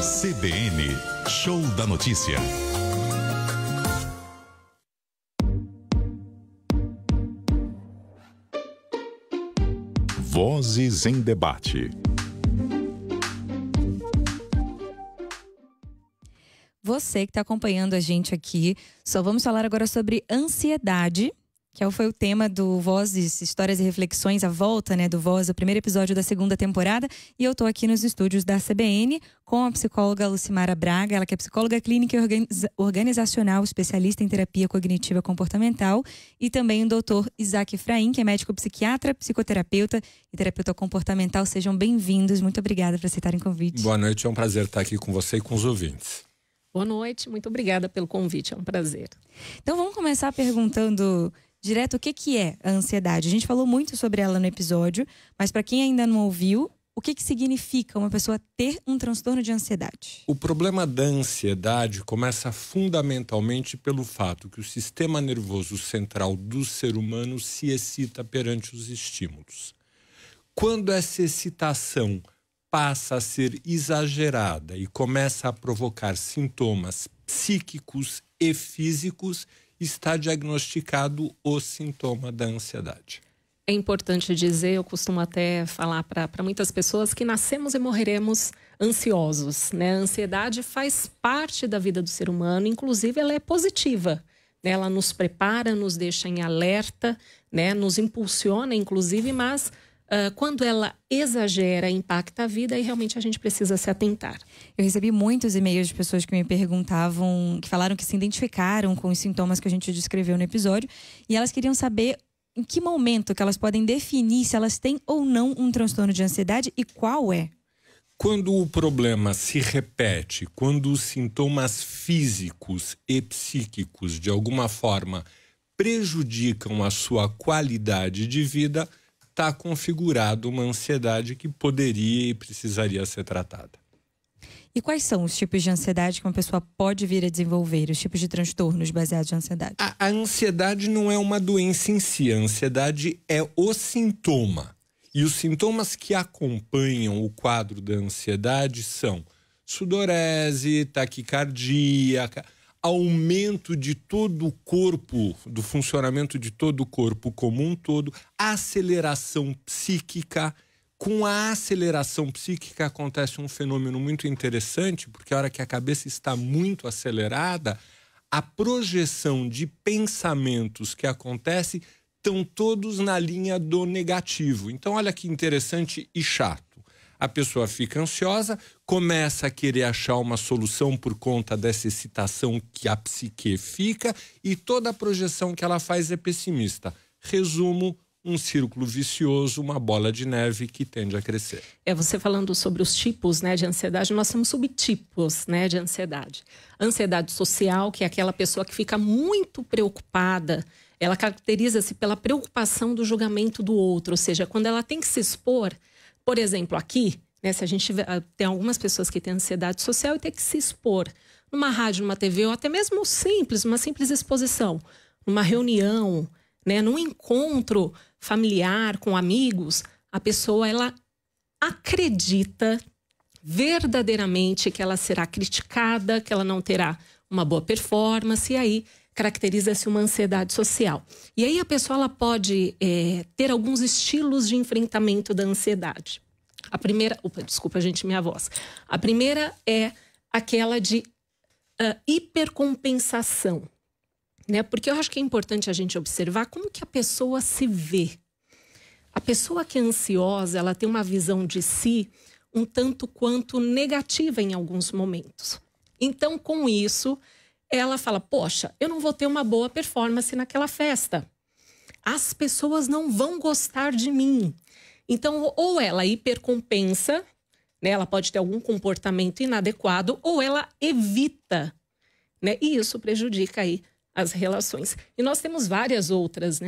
CBN, Show da Notícia. Vozes em Debate. Você que está acompanhando a gente aqui, só vamos falar agora sobre ansiedade, que foi o tema do Vozes, Histórias e Reflexões, a volta, do Voz, o primeiro episódio da segunda temporada. E eu estou aqui nos estúdios da CBN com a psicóloga Lucimara Braga, ela que é psicóloga clínica e organizacional, especialista em terapia cognitiva comportamental, e também o doutor Isaac Efraim, que é médico psiquiatra, psicoterapeuta e terapeuta comportamental. Sejam bem-vindos, muito obrigada por aceitarem o convite. Boa noite, é um prazer estar aqui com você e com os ouvintes. Boa noite, muito obrigada pelo convite, é um prazer. Então vamos começar perguntando direto o que é a ansiedade. A gente falou muito sobre ela no episódio, mas para quem ainda não ouviu, o que significa uma pessoa ter um transtorno de ansiedade? O problema da ansiedade começa fundamentalmente pelo fato que o sistema nervoso central do ser humano se excita perante os estímulos. Quando essa excitação passa a ser exagerada e começa a provocar sintomas psíquicos e físicos, está diagnosticado o sintoma da ansiedade. É importante dizer, eu costumo até falar para muitas pessoas que nascemos e morreremos ansiosos, A ansiedade faz parte da vida do ser humano, inclusive ela é positiva, Ela nos prepara, nos deixa em alerta, Nos impulsiona, inclusive, mas quando ela exagera, impacta a vida, e realmente a gente precisa se atentar. Eu recebi muitos e-mails de pessoas que me perguntavam, que falaram que se identificaram com os sintomas que a gente descreveu no episódio, e elas queriam saber em que momento que elas podem definir se elas têm ou não um transtorno de ansiedade e qual é. Quando o problema se repete, quando os sintomas físicos e psíquicos de alguma forma prejudicam a sua qualidade de vida, está configurado uma ansiedade que poderia e precisaria ser tratada. E quais são os tipos de ansiedade que uma pessoa pode vir a desenvolver, os tipos de transtornos baseados em ansiedade? A ansiedade não é uma doença em si, a ansiedade é o sintoma. E os sintomas que acompanham o quadro da ansiedade são sudorese, taquicardia, aumento de todo o corpo, do funcionamento de todo o corpo como um todo, aceleração psíquica. Com a aceleração psíquica acontece um fenômeno muito interessante, porque a hora que a cabeça está muito acelerada, a projeção de pensamentos que acontece estão todos na linha do negativo. Então, olha que interessante e chato. A pessoa fica ansiosa, começa a querer achar uma solução por conta dessa excitação que a psique fica, e toda a projeção que ela faz é pessimista. Resumo, um círculo vicioso, uma bola de neve que tende a crescer. Você falando sobre os tipos de ansiedade, nós temos subtipos de ansiedade. Ansiedade social, que é aquela pessoa que fica muito preocupada, ela caracteriza-se pela preocupação do julgamento do outro, ou seja, quando ela tem que se expor. Por exemplo, aqui, se a gente tem algumas pessoas que têm ansiedade social e tem que se expor numa rádio, numa TV, ou até mesmo uma simples exposição, numa reunião, num encontro familiar com amigos, a pessoa ela acredita verdadeiramente que ela será criticada, que ela não terá uma boa performance, e aí caracteriza-se uma ansiedade social. E aí a pessoa ela pode ter alguns estilos de enfrentamento da ansiedade. A primeira... desculpa, gente, minha voz. A primeira é aquela de hipercompensação. Porque eu acho que é importante a gente observar como que a pessoa se vê. A pessoa que é ansiosa, ela tem uma visão de si um tanto quanto negativa em alguns momentos. Então, com isso, ela fala, poxa, eu não vou ter uma boa performance naquela festa. As pessoas não vão gostar de mim. Então, ou ela hipercompensa, ela pode ter algum comportamento inadequado, ou ela evita, E isso prejudica aí as relações. E nós temos várias outras,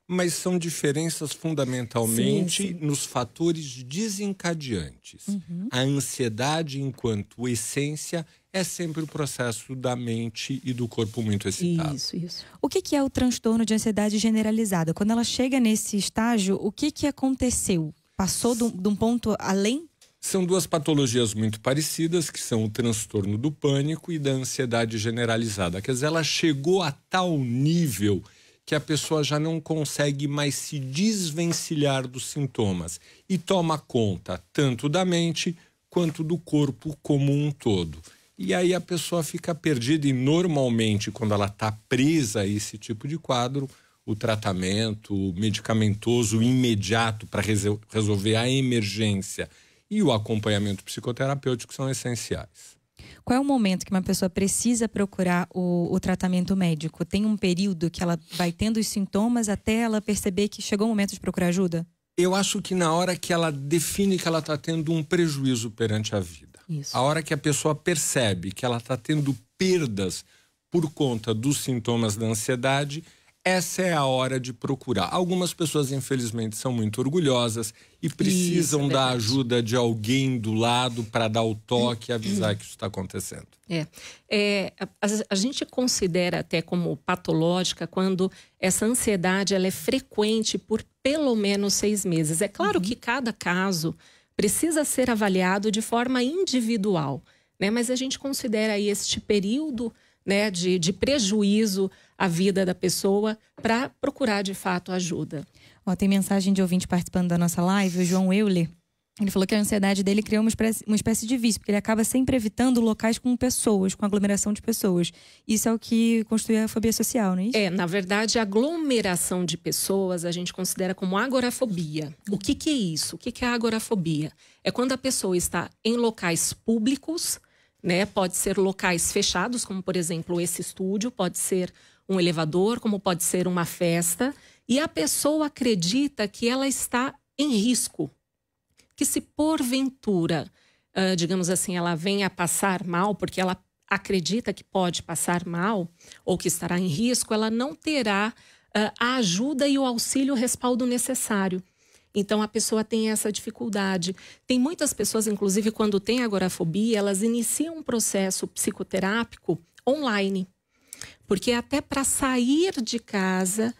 Mas são diferenças fundamentalmente sim. nos fatores desencadeantes. Uhum. A ansiedade, enquanto essência, é sempre o processo da mente e do corpo muito excitado. Isso. O que é o transtorno de ansiedade generalizada? Quando ela chega nesse estágio, o que aconteceu? Passou de um ponto além? São duas patologias muito parecidas, que são o transtorno do pânico e da ansiedade generalizada. Quer dizer, ela chegou a tal nível que a pessoa já não consegue mais se desvencilhar dos sintomas e toma conta tanto da mente quanto do corpo como um todo. E aí a pessoa fica perdida e normalmente quando ela está presa a esse tipo de quadro, o tratamento medicamentoso imediato para resolver a emergência e o acompanhamento psicoterapêutico são essenciais. Qual é o momento que uma pessoa precisa procurar o tratamento médico? Tem um período que ela vai tendo os sintomas até ela perceber que chegou o momento de procurar ajuda? Eu acho que na hora que ela define que ela está tendo um prejuízo perante a vida, Isso. a hora que a pessoa percebe que ela está tendo perdas por conta dos sintomas da ansiedade, essa é a hora de procurar. Algumas pessoas, infelizmente, são muito orgulhosas e precisam da ajuda de alguém do lado para dar o toque e avisar que isso está acontecendo. A gente considera até como patológica quando essa ansiedade ela é frequente por pelo menos 6 meses. É claro que cada caso precisa ser avaliado de forma individual, né? Mas a gente considera aí este período, né, de prejuízo à vida da pessoa para procurar de fato ajuda. Tem mensagem de ouvinte participando da nossa live, o João Euler. Ele falou que a ansiedade dele criou uma espécie de vício, porque ele acaba sempre evitando locais com pessoas, com aglomeração de pessoas. Isso é o que constitui a fobia social, não é isso? Na verdade, a aglomeração de pessoas a gente considera como agorafobia. O que é isso? O que é a agorafobia? É quando a pessoa está em locais públicos, né? Pode ser locais fechados, como por exemplo esse estúdio, pode ser um elevador, como pode ser uma festa, e a pessoa acredita que ela está em risco, que se porventura, digamos assim, ela venha a passar mal, porque ela acredita que pode passar mal ou que estará em risco, ela não terá a ajuda e o auxílio, o respaldo necessário. Então, a pessoa tem essa dificuldade. Tem muitas pessoas, inclusive, quando tem agorafobia, elas iniciam um processo psicoterápico online. Porque até para sair de casa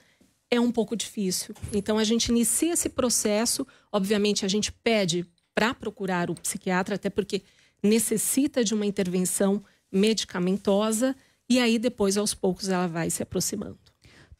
é um pouco difícil. Então, a gente inicia esse processo. Obviamente, a gente pede para procurar o psiquiatra, até porque necessita de uma intervenção medicamentosa. E aí, depois, aos poucos, ela vai se aproximando.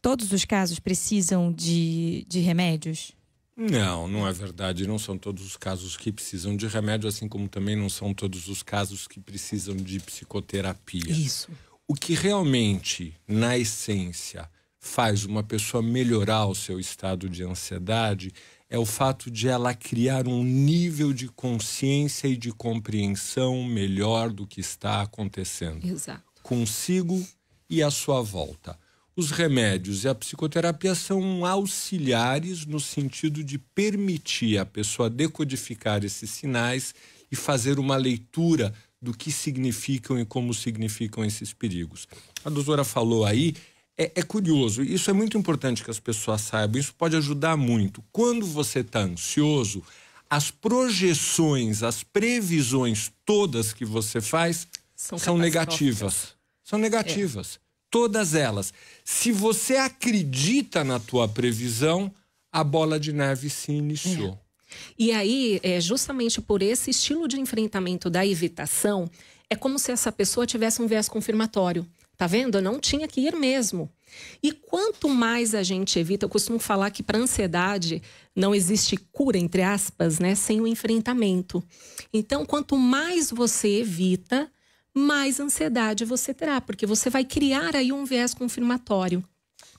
Todos os casos precisam de remédios? Não é verdade. Não são todos os casos que precisam de remédio, assim como também não são todos os casos que precisam de psicoterapia. Isso. O que realmente, na essência, faz uma pessoa melhorar o seu estado de ansiedade é o fato de ela criar um nível de consciência e de compreensão melhor do que está acontecendo. Exato. Consigo e à sua volta. Os remédios e a psicoterapia são auxiliares no sentido de permitir a pessoa decodificar esses sinais e fazer uma leitura do que significam e como significam esses perigos. A doutora falou aí, é curioso, isso é muito importante que as pessoas saibam, isso pode ajudar muito. Quando você está ansioso, as projeções, as previsões todas que você faz são negativas. São negativas. Todas elas. Se você acredita na tua previsão, a bola de neve se iniciou. E aí, justamente por esse estilo de enfrentamento da evitação, é como se essa pessoa tivesse um viés confirmatório. Tá vendo? Eu não tinha que ir mesmo. E quanto mais a gente evita, eu costumo falar que para ansiedade não existe cura, entre aspas, né, sem o enfrentamento. Então, quanto mais você evita, mais ansiedade você terá, porque você vai criar aí um viés confirmatório.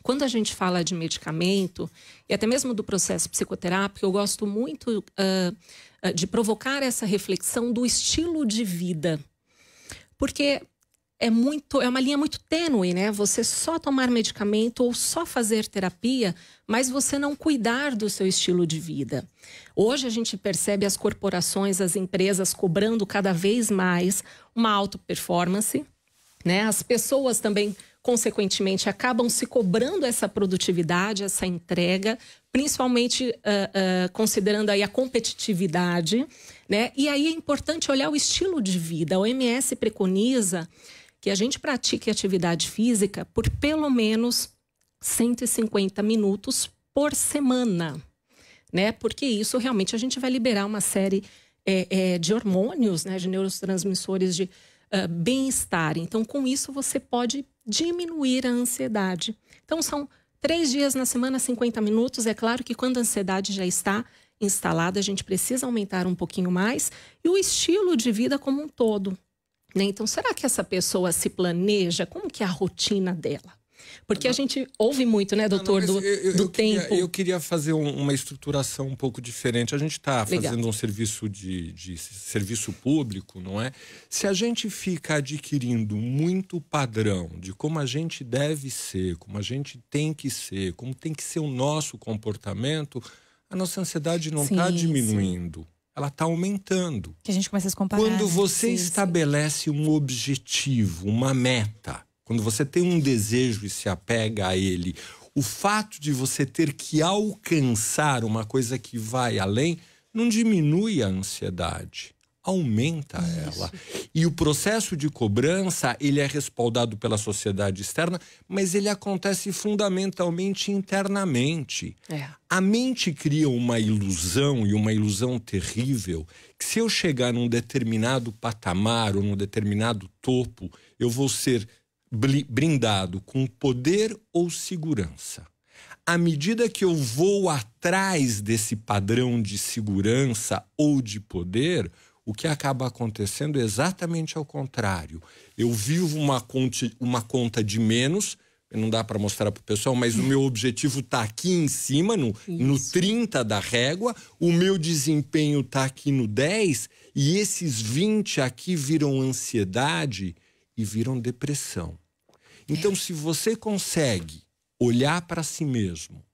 Quando a gente fala de medicamento, e até mesmo do processo psicoterápico, eu gosto muito de provocar essa reflexão do estilo de vida. Porque é uma linha muito tênue, né? Você só tomar medicamento ou só fazer terapia, mas você não cuidar do seu estilo de vida. Hoje a gente percebe as corporações, as empresas cobrando cada vez mais uma alta performance, né? As pessoas também, consequentemente, acabam se cobrando essa produtividade, essa entrega, principalmente considerando aí a competitividade, né? E aí é importante olhar o estilo de vida. A OMS preconiza que a gente pratique atividade física por pelo menos 150 minutos por semana, né? Porque isso realmente a gente vai liberar uma série de hormônios, né, de neurotransmissores de bem-estar. Então, com isso, você pode diminuir a ansiedade. Então, são 3 dias na semana, 50 minutos. É claro que quando a ansiedade já está instalada, a gente precisa aumentar um pouquinho mais. E o estilo de vida como um todo, né? Então, será que essa pessoa se planeja? Como que é a rotina dela? Porque a gente ouve muito, né, doutor, do tempo. Eu queria fazer uma estruturação um pouco diferente. A gente está fazendo um serviço de serviço público, não é? Se a gente fica adquirindo muito padrão de como a gente deve ser, como a gente tem que ser, como tem que ser o nosso comportamento, a nossa ansiedade não está diminuindo. Sim. Ela está aumentando. Que a gente começa a se comparar. Quando você estabelece um objetivo, uma meta, quando você tem um desejo e se apega a ele, o fato de você ter que alcançar uma coisa que vai além não diminui a ansiedade, aumenta ela. E o processo de cobrança, ele é respaldado pela sociedade externa, mas ele acontece fundamentalmente internamente. A mente cria uma ilusão, e uma ilusão terrível, que se eu chegar num determinado patamar ou num determinado topo, eu vou ser brindado com poder ou segurança. À medida que eu vou atrás desse padrão de segurança ou de poder, o que acaba acontecendo é exatamente ao contrário. Eu vivo uma conta de menos, não dá para mostrar para o pessoal, mas o meu objetivo está aqui em cima, no 30 da régua, o meu desempenho está aqui no 10, e esses 20 aqui viram ansiedade e viram depressão. Então, se você consegue olhar para si mesmo,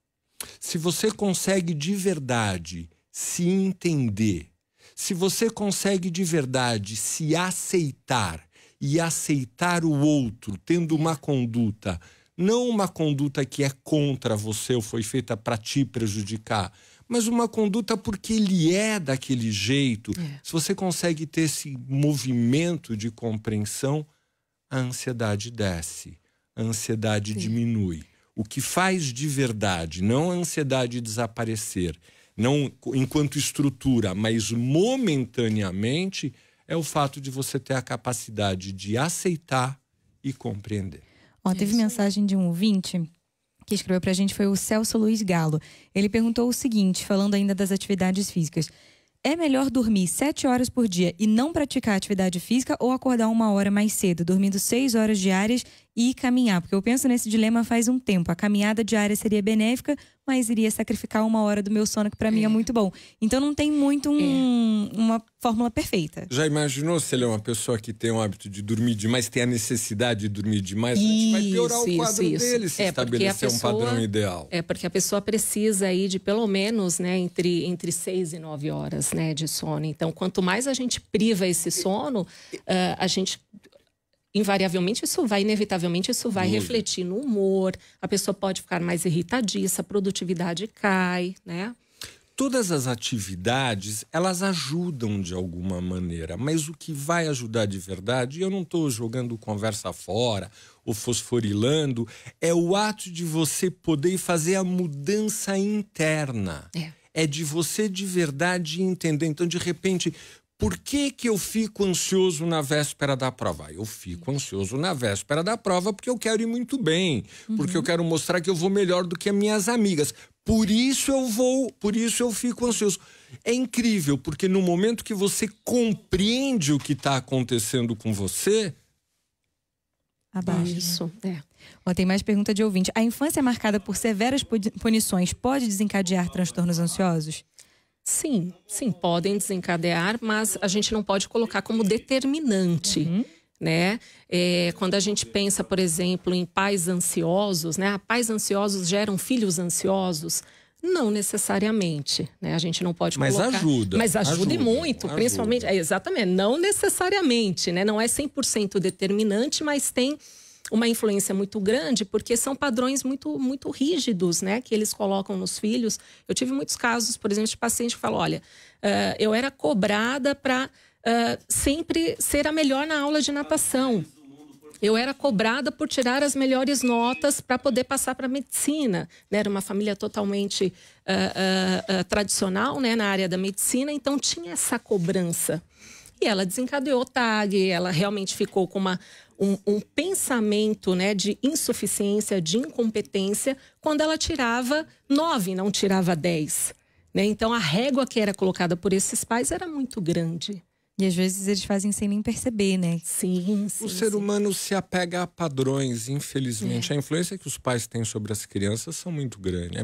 se você consegue de verdade se entender, se você consegue de verdade se aceitar e aceitar o outro, tendo uma conduta, não uma conduta que é contra você ou foi feita para te prejudicar, mas uma conduta porque ele é daquele jeito. Se você consegue ter esse movimento de compreensão, a ansiedade desce, a ansiedade diminui. O que faz de verdade, não a ansiedade desaparecer, não enquanto estrutura, mas momentaneamente, é o fato de você ter a capacidade de aceitar e compreender. Teve mensagem de um ouvinte que escreveu pra gente, foi o Celso Luiz Galo. Ele perguntou o seguinte, falando ainda das atividades físicas: é melhor dormir 7 horas por dia e não praticar atividade física, ou acordar 1 hora mais cedo, dormindo 6 horas diárias e caminhar? Porque eu penso nesse dilema faz um tempo. A caminhada diária seria benéfica, mas iria sacrificar 1 hora do meu sono, que para mim é muito bom. Então não tem muito uma fórmula perfeita. Já imaginou se ele é uma pessoa que tem o hábito de dormir demais, tem a necessidade de dormir demais? A gente vai piorar o quadro dele se estabelecer um padrão ideal. É porque a pessoa precisa aí de pelo menos, né, entre 6 e 9 horas, né, de sono. Então, quanto mais a gente priva esse sono, a gente... invariavelmente, inevitavelmente, isso vai refletir no humor. A pessoa pode ficar mais irritadiça, a produtividade cai, né? Todas as atividades, elas ajudam de alguma maneira, mas o que vai ajudar de verdade, eu não estou jogando conversa fora ou fosforilando, é o ato de você poder fazer a mudança interna. É de você de verdade entender. Então, de repente... Por que eu fico ansioso na véspera da prova? Eu fico ansioso na véspera da prova porque eu quero ir muito bem, porque eu quero mostrar que eu vou melhor do que as minhas amigas. Por isso eu fico ansioso. É incrível, porque no momento que você compreende o que está acontecendo com você... Abaixa. Isso, Tem mais pergunta de ouvinte. A infância marcada por severas punições pode desencadear transtornos ansiosos? Sim, podem desencadear, mas a gente não pode colocar como determinante, né? Quando a gente pensa, por exemplo, em pais ansiosos, né? Pais ansiosos geram filhos ansiosos? Não necessariamente, né? A gente não pode colocar... Mas ajuda e muito, principalmente... exatamente, não necessariamente, né? Não é 100% determinante, mas tem uma influência muito grande, porque são padrões muito, muito rígidos, né, que eles colocam nos filhos. Eu tive muitos casos, por exemplo, de paciente que falou: olha, eu era cobrada para sempre ser a melhor na aula de natação. Eu era cobrada por tirar as melhores notas para poder passar para a medicina. Né? Era uma família totalmente tradicional, né, na área da medicina, então tinha essa cobrança. E ela desencadeou TAG, ela realmente ficou com um pensamento, né, de insuficiência, de incompetência, quando ela tirava 9, não tirava 10. Né? Então a régua que era colocada por esses pais era muito grande. E às vezes eles fazem sem nem perceber, né? Sim. O ser humano se apega a padrões, infelizmente. A influência que os pais têm sobre as crianças são muito grande, é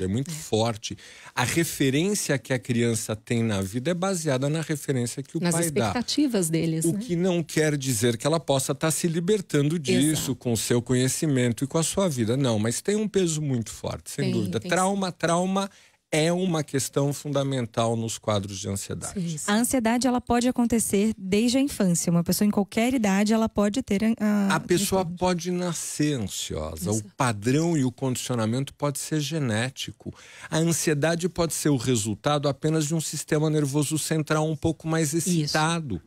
muito forte. A referência que a criança tem na vida é baseada na referência que o pai dá. Nas expectativas deles. O que não quer dizer que ela possa estar se libertando disso, com o seu conhecimento e com a sua vida. Não, mas tem um peso muito forte, sem dúvida. Trauma é uma questão fundamental nos quadros de ansiedade. A ansiedade, ela pode acontecer desde a infância. Uma pessoa em qualquer idade, ela pode ter a pessoa pode nascer ansiosa. O padrão e o condicionamento pode ser genético. A ansiedade pode ser o resultado apenas de um sistema nervoso central um pouco mais excitado.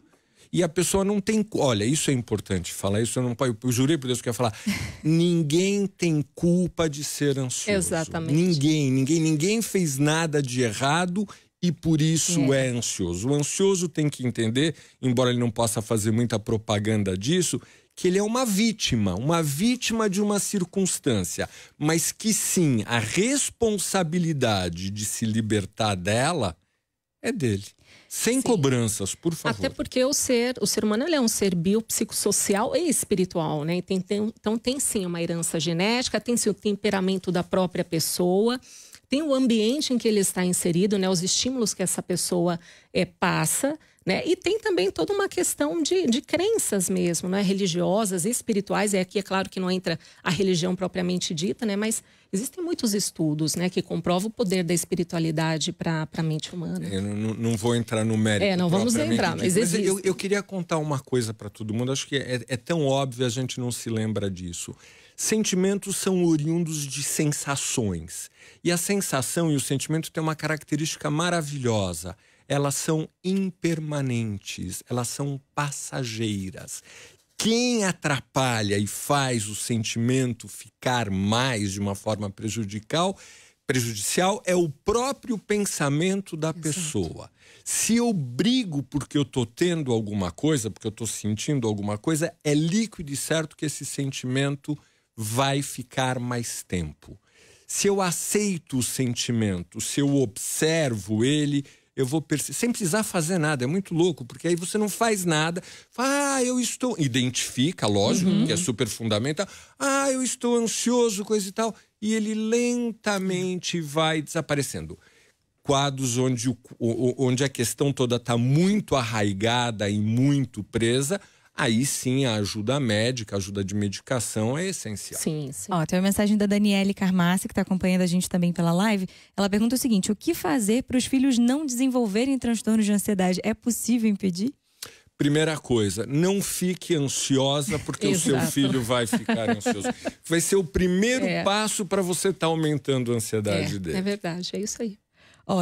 E a pessoa não tem... Olha, isso é importante falar, isso eu não posso... Eu jurei por Deus que eu ia falar. Ninguém tem culpa de ser ansioso. Exatamente. Ninguém fez nada de errado e por isso é ansioso. O ansioso tem que entender, embora ele não possa fazer muita propaganda disso, que ele é uma vítima de uma circunstância. Mas que sim, a responsabilidade de se libertar dela é dele. Sem cobranças, por favor. Até porque o ser humano ele é um ser biopsicossocial e espiritual, né? Então tem sim uma herança genética, tem sim o temperamento da própria pessoa, tem o ambiente em que ele está inserido, né? Os estímulos que essa pessoa passa, né? E tem também toda uma questão de crenças mesmo, né? Religiosas, espirituais. Aqui é claro que não entra a religião propriamente dita, né? Mas existem muitos estudos, né, que comprovam o poder da espiritualidade para a mente humana. Eu não vou entrar no mérito. Não vamos entrar, mas existe. Eu queria contar uma coisa para todo mundo. Acho que é tão óbvio, a gente não se lembra disso. Sentimentos são oriundos de sensações. E a sensação e o sentimento têm uma característica maravilhosa. Elas são impermanentes, elas são passageiras. Quem atrapalha e faz o sentimento ficar mais de uma forma prejudicial é o próprio pensamento da pessoa. Se eu brigo porque eu estou tendo alguma coisa, porque eu estou sentindo alguma coisa, é líquido e certo que esse sentimento vai ficar mais tempo. Se eu aceito o sentimento, se eu observo ele, eu vou perceber, sem precisar fazer nada. É muito louco, porque aí você não faz nada. Fala, eu estou... Identifica, lógico, que é super fundamental. Eu estou ansioso, coisa e tal. E ele lentamente vai desaparecendo. Quadros onde a questão toda está muito arraigada e muito presa, aí sim a ajuda médica, a ajuda de medicação é essencial. Sim. Tem uma mensagem da Daniele Carmassi, que está acompanhando a gente também pela live. Ela pergunta o seguinte: o que fazer para os filhos não desenvolverem transtornos de ansiedade? É possível impedir? Primeira coisa, não fique ansiosa porque o seu filho vai ficar ansioso. Vai ser o primeiro passo para você estar aumentando a ansiedade dele. É verdade, é isso aí.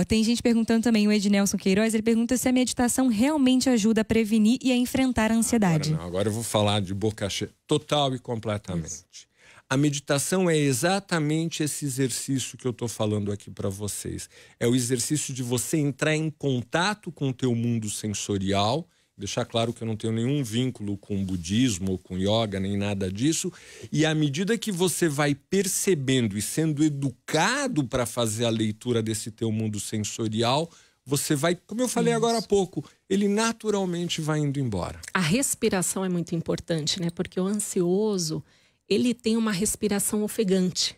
Tem gente perguntando também, o Ednelson Queiroz, ele pergunta se a meditação realmente ajuda a prevenir e a enfrentar a ansiedade. Agora eu vou falar de boca cheia, total e completamente. A meditação é exatamente esse exercício que eu estou falando aqui para vocês. É o exercício de você entrar em contato com o teu mundo sensorial. Deixar claro que eu não tenho nenhum vínculo com o budismo ou com yoga, nem nada disso. E à medida que você vai percebendo e sendo educado para fazer a leitura desse teu mundo sensorial, você vai, como eu falei agora há pouco, ele naturalmente vai indo embora. A respiração é muito importante, né? Porque o ansioso, ele tem uma respiração ofegante,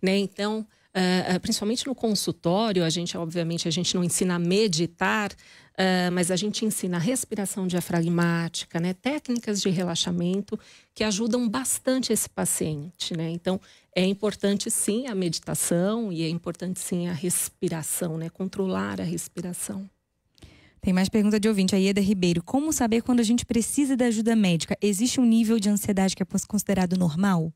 né? Então, principalmente no consultório, obviamente a gente não ensina a meditar, mas a gente ensina a respiração diafragmática, né? Técnicas de relaxamento que ajudam bastante esse paciente, né? Então, é importante sim a meditação e é importante sim a respiração, né? Controlar a respiração. Tem mais pergunta de ouvinte, a Ieda Ribeiro. Como saber quando a gente precisa da ajuda médica? Existe um nível de ansiedade que é considerado normal?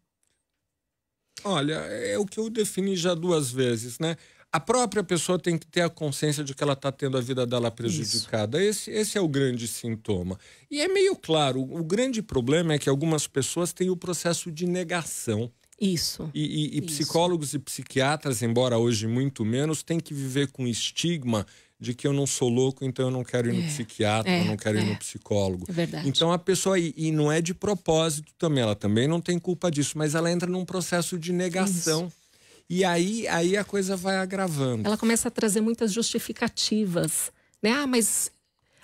Olha, é o que eu defini já 2 vezes, né? A própria pessoa tem que ter a consciência de que ela está tendo a vida dela prejudicada. Esse é o grande sintoma. E é meio claro, o grande problema é que algumas pessoas têm o processo de negação. Isso. E psicólogos e psiquiatras, embora hoje muito menos, têm que viver com estigma de que eu não sou louco, então eu não quero ir no psiquiatra, eu não quero ir no psicólogo. É verdade. Então a pessoa, e não é de propósito também, ela também não tem culpa disso, mas ela entra num processo de negação. Isso. E aí a coisa vai agravando. Ela começa a trazer muitas justificativas, né? Ah, mas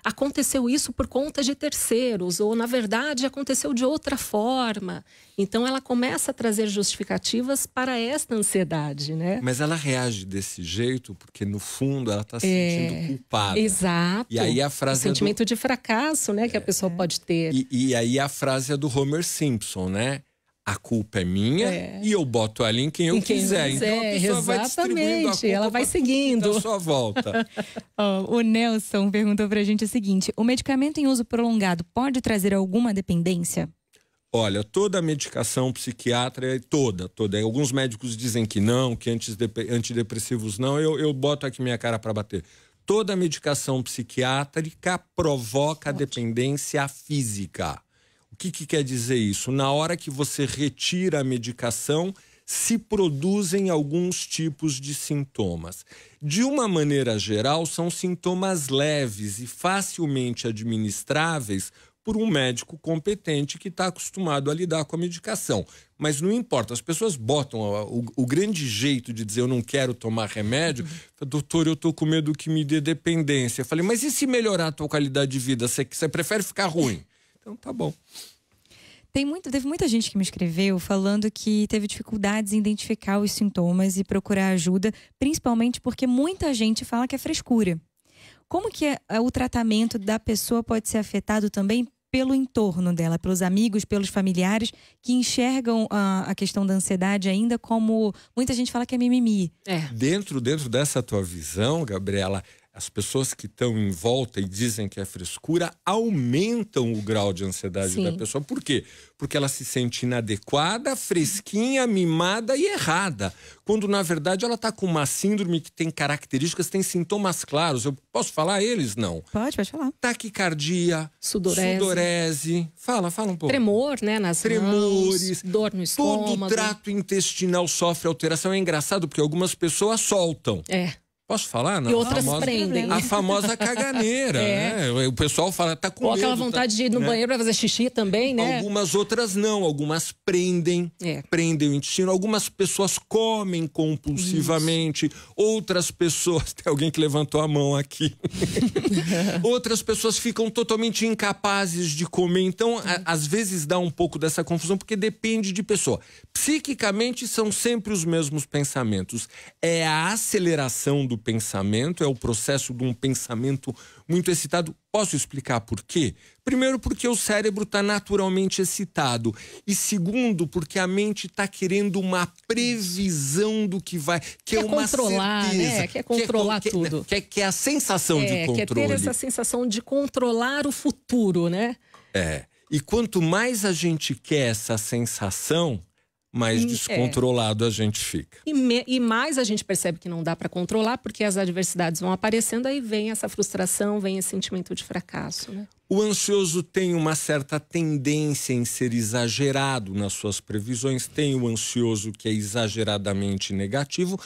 aconteceu isso por conta de terceiros, ou na verdade aconteceu de outra forma. Então ela começa a trazer justificativas para esta ansiedade, né? Mas ela reage desse jeito porque no fundo ela está se sentindo culpada. Exato. E aí a frase o sentimento de fracasso, né, que a pessoa pode ter. E aí a frase é do Homer Simpson, né? A culpa é minha e eu boto ela em quem eu quiser. Então a pessoa vai distribuindo a culpa, ela vai seguindo à sua volta. O Nelson perguntou pra gente o seguinte: o medicamento em uso prolongado pode trazer alguma dependência? Olha, toda medicação psiquiátrica, toda. Alguns médicos dizem que não, que antidepressivos não. Eu boto aqui minha cara para bater. Toda medicação psiquiátrica provoca dependência física. O que quer dizer isso? Na hora que você retira a medicação, se produzem alguns tipos de sintomas. De uma maneira geral, são sintomas leves e facilmente administráveis por um médico competente que está acostumado a lidar com a medicação. Mas não importa, as pessoas botam o grande jeito de dizer eu não quero tomar remédio. Doutor, eu estou com medo que me dê dependência. Eu falei, mas e se melhorar a tua qualidade de vida? Você prefere ficar ruim? Então tá bom. Teve muita gente que me escreveu falando que teve dificuldades em identificar os sintomas e procurar ajuda, principalmente porque muita gente fala que é frescura. Como que o tratamento da pessoa pode ser afetado também pelo entorno dela, pelos amigos, pelos familiares que enxergam a questão da ansiedade ainda como muita gente fala que é mimimi? Dentro dessa tua visão, Gabriela, as pessoas que estão em volta e dizem que é frescura aumentam o grau de ansiedade da pessoa. Por quê? Porque ela se sente inadequada, fresquinha, mimada e errada. Quando, na verdade, ela está com uma síndrome que tem características, tem sintomas claros. Eu posso falar eles? Não. Pode falar. Taquicardia, sudorese. Fala um pouco. Tremor, né, nas Tremores, mãos, dor no estômago. Todo o trato intestinal sofre alteração. É engraçado porque algumas pessoas soltam. Posso falar? Não? E outras prendem. A famosa caganeira, né? O pessoal fala, tá com medo. Ou aquela vontade de ir no banheiro para fazer xixi também, né? Algumas outras não, algumas prendem o intestino. Algumas pessoas comem compulsivamente. Outras pessoas, tem alguém que levantou a mão aqui. Outras pessoas ficam totalmente incapazes de comer. Então, às vezes dá um pouco dessa confusão, porque depende de pessoa. Psiquicamente, são sempre os mesmos pensamentos. É a aceleração do pensamento, é o processo de um pensamento muito excitado. Posso explicar por quê? Primeiro, porque o cérebro está naturalmente excitado. E segundo, porque a mente está querendo uma previsão do que vai... Quer uma controlar, certeza. Né? Quer controlar tudo. Quer a sensação de controle. Quer ter essa sensação de controlar o futuro, né? E quanto mais a gente quer essa sensação, mais descontrolado a gente fica. E mais a gente percebe que não dá para controlar, porque as adversidades vão aparecendo, aí vem essa frustração, vem esse sentimento de fracasso, né? O ansioso tem uma certa tendência em ser exagerado nas suas previsões. Tem o ansioso que é exageradamente negativo.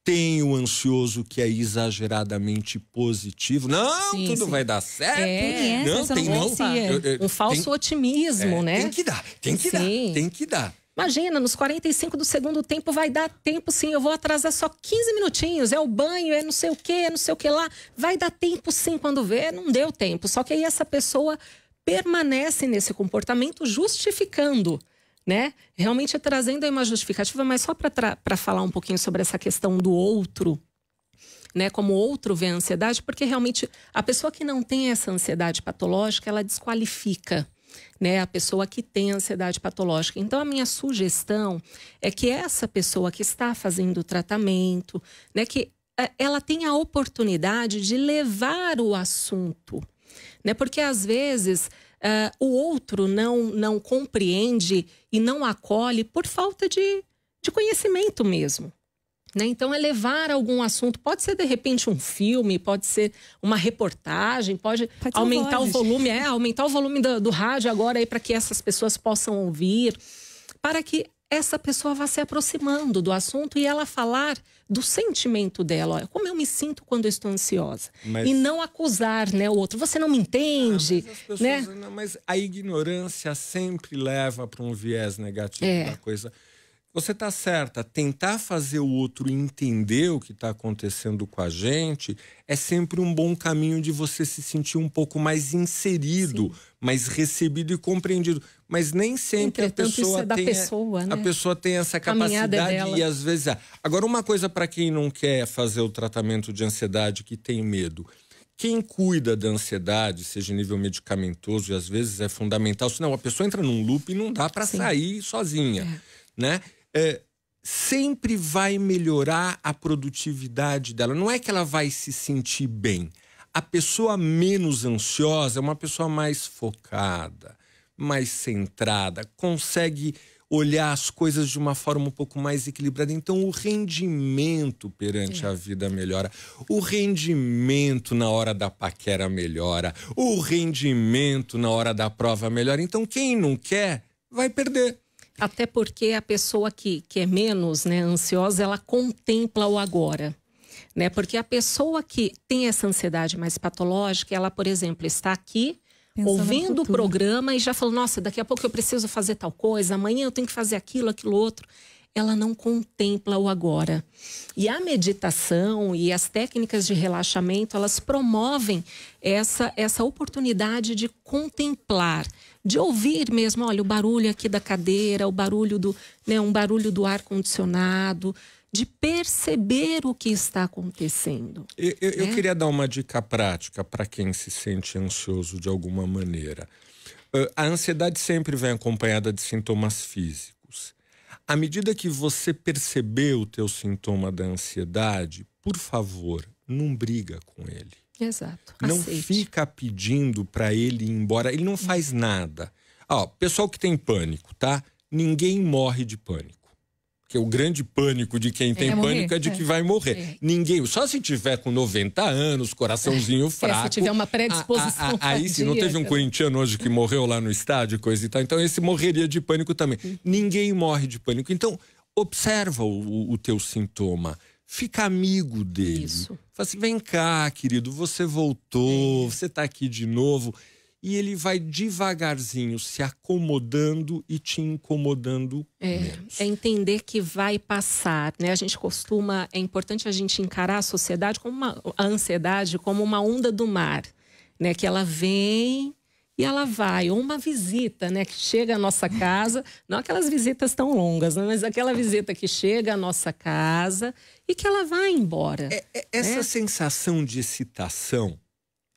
Tem o ansioso que é exageradamente positivo. Não, tudo vai dar certo. Um falso otimismo, né? Tem que dar. Imagina, nos 45 do segundo tempo vai dar tempo sim, eu vou atrasar só 15 minutinhos, é o banho, é não sei o que lá. Vai dar tempo sim, quando vê, não deu tempo. Só que aí essa pessoa permanece nesse comportamento justificando, né? Realmente trazendo aí uma justificativa, mas só para falar um pouquinho sobre essa questão do outro, né? Como o outro vê a ansiedade, porque realmente a pessoa que não tem essa ansiedade patológica, ela desqualifica, né, a pessoa que tem ansiedade patológica. Então, a minha sugestão é que essa pessoa que está fazendo o tratamento, né, que ela tenha a oportunidade de levar o assunto, né, porque às vezes o outro não compreende e não acolhe por falta de conhecimento mesmo, né? Então, é levar algum assunto, pode ser de repente um filme, pode ser uma reportagem, pode aumentar o volume, aumentar o volume do rádio agora aí para que essas pessoas possam ouvir, para que essa pessoa vá se aproximando do assunto e ela falar do sentimento dela. Olha, como eu me sinto quando eu estou ansiosa. E não acusar, né, o outro. Você não me entende, né? Mas a ignorância sempre leva para um viés negativo da coisa. Você está certa, tentar fazer o outro entender o que está acontecendo com a gente é sempre um bom caminho de você se sentir um pouco mais inserido, mais recebido e compreendido. Mas nem sempre a pessoa tem essa capacidade e às vezes... Agora, uma coisa para quem não quer fazer o tratamento de ansiedade, que tem medo. Quem cuida da ansiedade, seja em nível medicamentoso, e às vezes é fundamental, senão a pessoa entra num loop e não dá para sair sozinha, né? Sempre vai melhorar a produtividade dela. Não é que ela vai se sentir bem. A pessoa menos ansiosa é uma pessoa mais focada, mais centrada, consegue olhar as coisas de uma forma um pouco mais equilibrada. Então, o rendimento perante a vida melhora. O rendimento na hora da paquera melhora. O rendimento na hora da prova melhora. Então, quem não quer, vai perder. Até porque a pessoa que é menos, né, ansiosa, ela contempla o agora, né? Porque a pessoa que tem essa ansiedade mais patológica, ela, por exemplo, está aqui ouvindo o programa e já falou, nossa, daqui a pouco eu preciso fazer tal coisa, amanhã eu tenho que fazer aquilo outro. Ela não contempla o agora. E a meditação e as técnicas de relaxamento, elas promovem essa oportunidade de contemplar, de ouvir mesmo, olha, o barulho aqui da cadeira, o barulho um barulho do ar-condicionado, de perceber o que está acontecendo. Eu queria dar uma dica prática para quem se sente ansioso de alguma maneira. A ansiedade sempre vem acompanhada de sintomas físicos. À medida que você perceber o teu sintoma da ansiedade, por favor, não briga com ele. Exato. Não aceite. Fica pedindo para ele ir embora. Ele não faz nada. Pessoal que tem pânico, tá? Ninguém morre de pânico. Porque o grande pânico de quem tem pânico é de que vai morrer. Ninguém, só se tiver com 90 anos, coraçãozinho fraco. Se tiver uma predisposição. Aí sim, não teve um corintiano hoje que morreu lá no estádio, coisa e tal. Então esse morreria de pânico também. Ninguém morre de pânico. Então, observa o teu sintoma. Fica amigo dele. Isso. Fala assim, vem cá, querido, você voltou, você tá aqui de novo. E ele vai devagarzinho se acomodando e te incomodando menos. É entender que vai passar, né? É importante a gente encarar a sociedade a ansiedade como uma onda do mar, né? Que ela vem e ela vai. Ou uma visita, né? Que chega à nossa casa, não aquelas visitas tão longas, né? Mas aquela visita que chega à nossa casa e que ela vai embora. Essa sensação de excitação,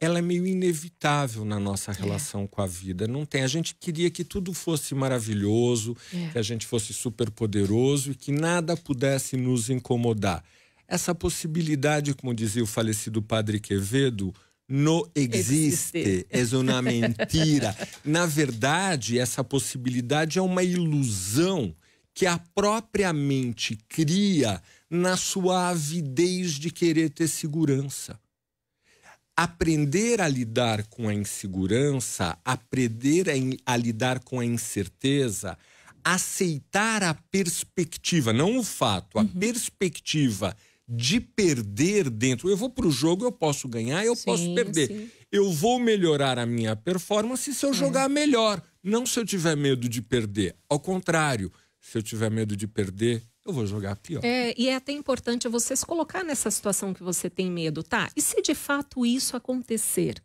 ela é meio inevitável na nossa relação com a vida. Não tem. A gente queria que tudo fosse maravilhoso, que a gente fosse super poderoso e que nada pudesse nos incomodar. Essa possibilidade, como dizia o falecido Padre Quevedo, não existe, é uma mentira. Na verdade, essa possibilidade é uma ilusão que a própria mente cria na sua avidez de querer ter segurança. Aprender a lidar com a insegurança, aprender a lidar com a incerteza, aceitar a perspectiva, não o fato, a perspectiva de perder dentro. Eu vou para o jogo, eu posso ganhar, eu posso perder. Sim. Eu vou melhorar a minha performance se eu jogar melhor, não se eu tiver medo de perder. Ao contrário, se eu tiver medo de perder, eu vou jogar pior. E é até importante você se colocar nessa situação que você tem medo, tá? E se de fato isso acontecer,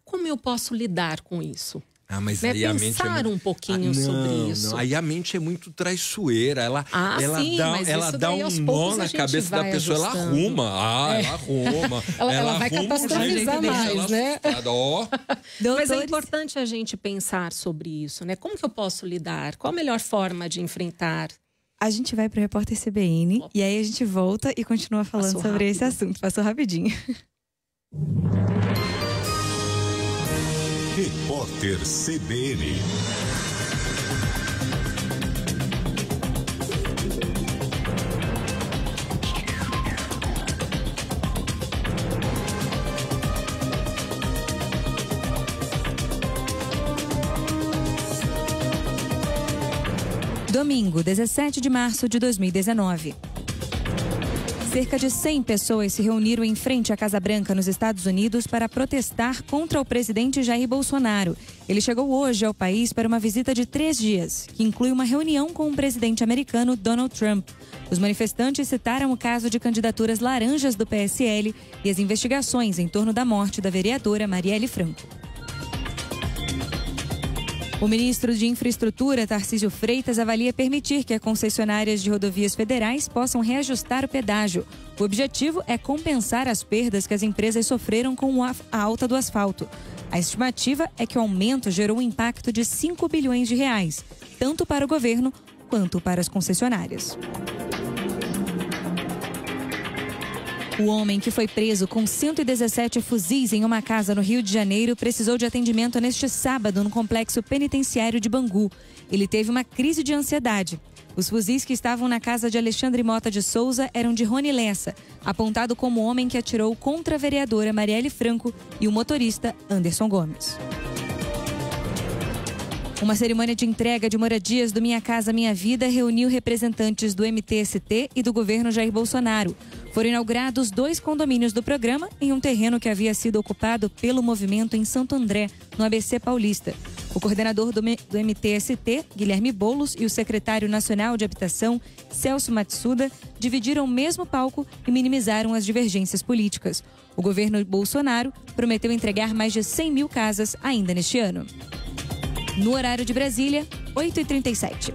como eu posso lidar com isso? Mas né? aí a mente Pensar um pouquinho sobre isso. Aí a mente é muito traiçoeira. Ela dá um nó na cabeça da pessoa. Ela arruma. Ela vai catastrofizar mais, né? Mas é importante a gente pensar sobre isso, né? Como que eu posso lidar? Qual a melhor forma de enfrentar? A gente vai para o Repórter CBN e aí a gente volta e continua falando sobre esse assunto. Passou rapidinho. Repórter CBN. Domingo, 17 de março de 2019. Cerca de 100 pessoas se reuniram em frente à Casa Branca, nos Estados Unidos, para protestar contra o presidente Jair Bolsonaro. Ele chegou hoje ao país para uma visita de 3 dias, que inclui uma reunião com o presidente americano Donald Trump. Os manifestantes citaram o caso de candidaturas laranjas do PSL e as investigações em torno da morte da vereadora Marielle Franco. O ministro de Infraestrutura, Tarcísio Freitas, avalia permitir que as concessionárias de rodovias federais possam reajustar o pedágio. O objetivo é compensar as perdas que as empresas sofreram com a alta do asfalto. A estimativa é que o aumento gerou um impacto de 5 bilhões de reais, tanto para o governo quanto para as concessionárias. O homem que foi preso com 117 fuzis em uma casa no Rio de Janeiro precisou de atendimento neste sábado no complexo penitenciário de Bangu. Ele teve uma crise de ansiedade. Os fuzis que estavam na casa de Alexandre Mota de Souza eram de Rony Lessa, apontado como o homem que atirou contra a vereadora Marielle Franco e o motorista Anderson Gomes. Uma cerimônia de entrega de moradias do Minha Casa Minha Vida reuniu representantes do MTST e do governo Jair Bolsonaro. Foram inaugurados 2 condomínios do programa em um terreno que havia sido ocupado pelo movimento em Santo André, no ABC Paulista. O coordenador do MTST, Guilherme Boulos, e o secretário nacional de Habitação, Celso Matsuda, dividiram o mesmo palco e minimizaram as divergências políticas. O governo Bolsonaro prometeu entregar mais de 100 mil casas ainda neste ano. No horário de Brasília, 8h37.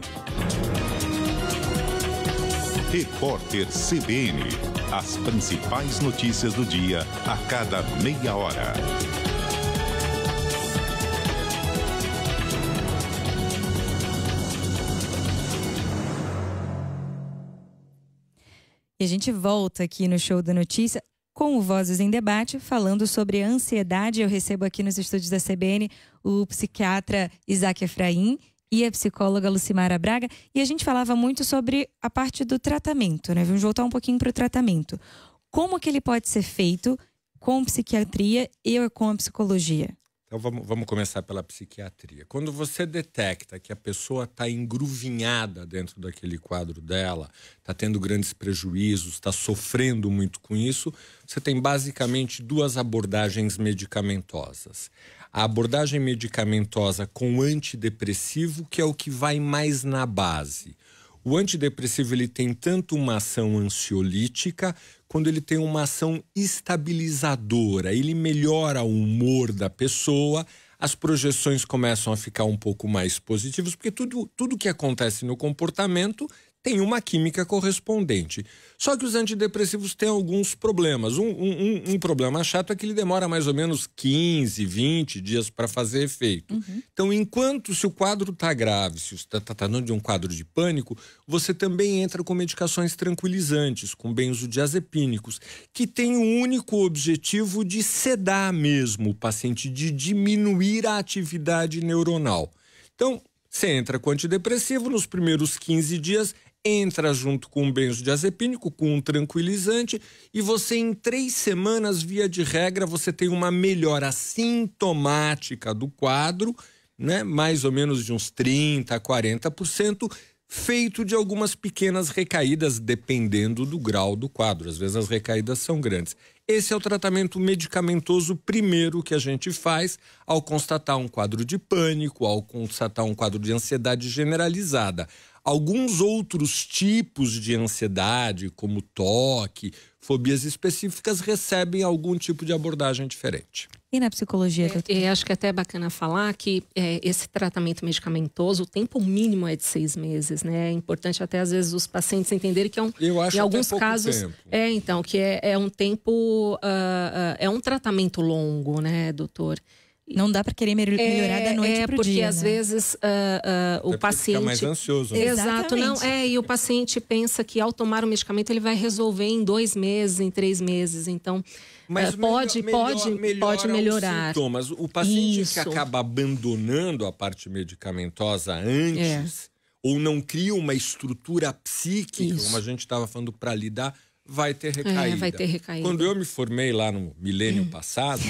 Repórter CBN. As principais notícias do dia a cada meia hora. E a gente volta aqui no Show da Notícia com o Vozes em Debate, falando sobre a ansiedade. Eu recebo aqui nos estúdios da CBN o psiquiatra Isaac Efraim e a psicóloga Lucimara Braga. E a gente falava muito sobre a parte do tratamento, né? Vamos voltar um pouquinho para o tratamento. Como que ele pode ser feito com psiquiatria e com a psicologia? Então vamos começar pela psiquiatria. Quando você detecta que a pessoa está engruvinhada dentro daquele quadro dela, está tendo grandes prejuízos, está sofrendo muito com isso, você tem basicamente 2 abordagens medicamentosas. A abordagem medicamentosa com antidepressivo, que é o que vai mais na base. O antidepressivo ele tem tanto uma ação ansiolítica, quando ele tem uma ação estabilizadora. Ele melhora o humor da pessoa, as projeções começam a ficar um pouco mais positivas, porque tudo que acontece no comportamento tem uma química correspondente. Só que os antidepressivos têm alguns problemas. Um problema chato é que ele demora mais ou menos 15, 20 dias para fazer efeito. Então, se o quadro está grave, se você está tratando de um quadro de pânico, você também entra com medicações tranquilizantes, com benzodiazepínicos, que tem o único objetivo de sedar mesmo o paciente, de diminuir a atividade neuronal. Então, você entra com antidepressivo, nos primeiros 15 dias, entra junto com um benzodiazepínico, com um tranquilizante, e você em 3 semanas, via de regra, você tem uma melhora sintomática do quadro, né? Mais ou menos de uns 30% a 40%, feito de algumas pequenas recaídas, dependendo do grau do quadro. Às vezes as recaídas são grandes. Esse é o tratamento medicamentoso primeiro que a gente faz ao constatar um quadro de pânico, ao constatar um quadro de ansiedade generalizada. Alguns outros tipos de ansiedade, como toque, fobias específicas, recebem algum tipo de abordagem diferente. E na psicologia? Acho que até é bacana falar que esse tratamento medicamentoso, o tempo mínimo é de 6 meses, né? É importante até às vezes os pacientes entenderem que em alguns casos tempo. Então que é um tempo, é um tratamento longo, né, doutor? Não dá para querer melhorar da noite pro dia, porque às vezes o paciente fica mais ansioso, né? Exato, não e o paciente pensa que ao tomar o medicamento ele vai resolver em 2 meses, em 3 meses, então mas pode melhorar. Sintomas. O paciente que acaba abandonando a parte medicamentosa antes ou não cria uma estrutura psíquica, como a gente estava falando, para lidar, vai ter recaída. Vai ter recaída. Quando eu me formei lá no milênio passado,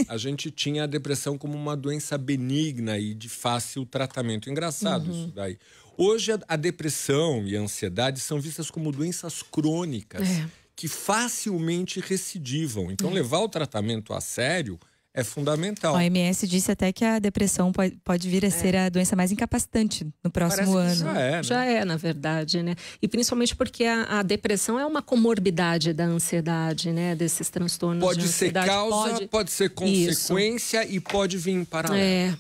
a gente tinha a depressão como uma doença benigna e de fácil tratamento. Engraçado isso daí. Hoje a depressão e a ansiedade são vistas como doenças crônicas que facilmente recidivam. Então, levar o tratamento a sério é fundamental. A OMS disse até que a depressão pode vir a ser a doença mais incapacitante no próximo ano. Já é, né? Já é, na verdade, né? E principalmente porque a depressão é uma comorbidade da ansiedade, né? Desses transtornos Pode de ser ansiedade. causa, pode ser consequência e pode vir em paralelo.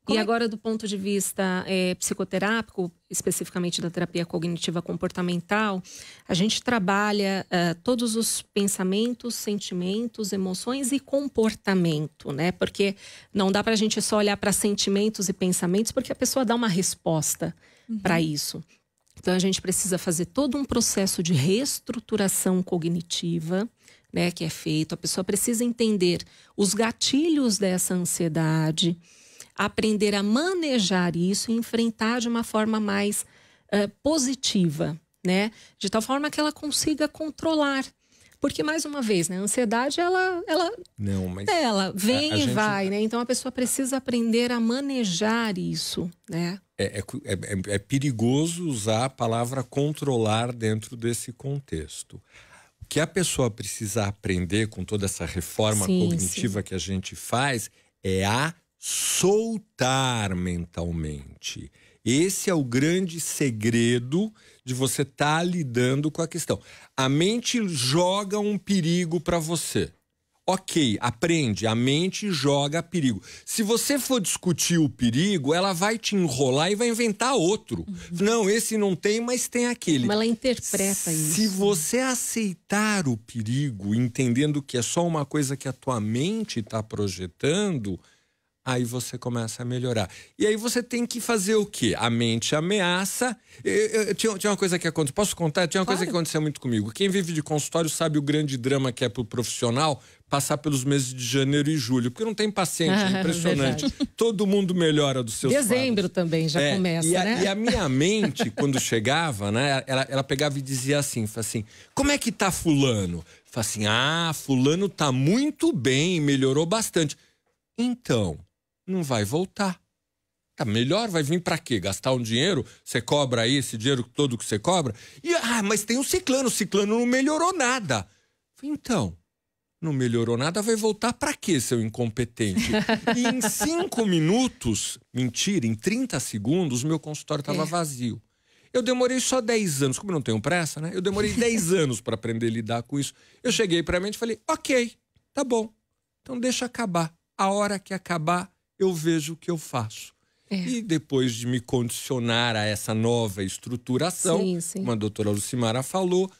E agora, do ponto de vista psicoterápico, especificamente da terapia cognitiva comportamental, a gente trabalha todos os pensamentos, sentimentos, emoções e comportamento, né? Porque não dá para a gente só olhar para sentimentos e pensamentos, porque a pessoa dá uma resposta para isso. Então, a gente precisa fazer todo um processo de reestruturação cognitiva, né, que é feito. A pessoa precisa entender os gatilhos dessa ansiedade, aprender a manejar isso e enfrentar de uma forma mais positiva, né? De tal forma que ela consiga controlar. Porque, mais uma vez, né, a ansiedade, ela vem e vai, né? Então, a pessoa precisa aprender a manejar isso, né? É perigoso usar a palavra controlar dentro desse contexto. O que a pessoa precisa aprender com toda essa reforma cognitiva que a gente faz é a soltar mentalmente. Esse é o grande segredo de você estar lidando com a questão. A mente joga um perigo para você. Ok, aprende, a mente joga perigo. Se você for discutir o perigo, ela vai te enrolar e vai inventar outro. Não, esse não tem, mas tem aquele. Como ela interpreta isso. Se você aceitar o perigo, entendendo que é só uma coisa que a tua mente está projetando, aí você começa a melhorar. E aí você tem que fazer o quê? A mente ameaça. Tinha uma coisa que aconteceu. Posso contar? Tinha uma coisa que aconteceu muito comigo. Quem vive de consultório sabe o grande drama que é pro profissional passar pelos meses de janeiro e julho. Porque não tem paciente, é impressionante. Todo mundo melhora dos seus Dezembro quadros. Também já começa, né? E a minha mente, quando chegava, né? Ela pegava e dizia assim, como é que tá fulano? Fala assim, fulano tá muito bem, melhorou bastante. Então, não vai voltar. Tá melhor, vai vir pra quê? Gastar um dinheiro? Você cobra aí esse dinheiro todo que você cobra? Mas tem o ciclano não melhorou nada. Então, não melhorou nada, vai voltar pra quê, seu incompetente? E em 5 minutos, mentira, em 30 segundos, meu consultório tava vazio. Eu demorei só 10 anos, como eu não tenho pressa, né? Eu demorei 10 anos para aprender a lidar com isso. Eu cheguei pra mente e falei, ok, tá bom, então deixa acabar. A hora que acabar, eu vejo o que eu faço. E depois de me condicionar a essa nova estruturação, como a doutora Lucimara falou,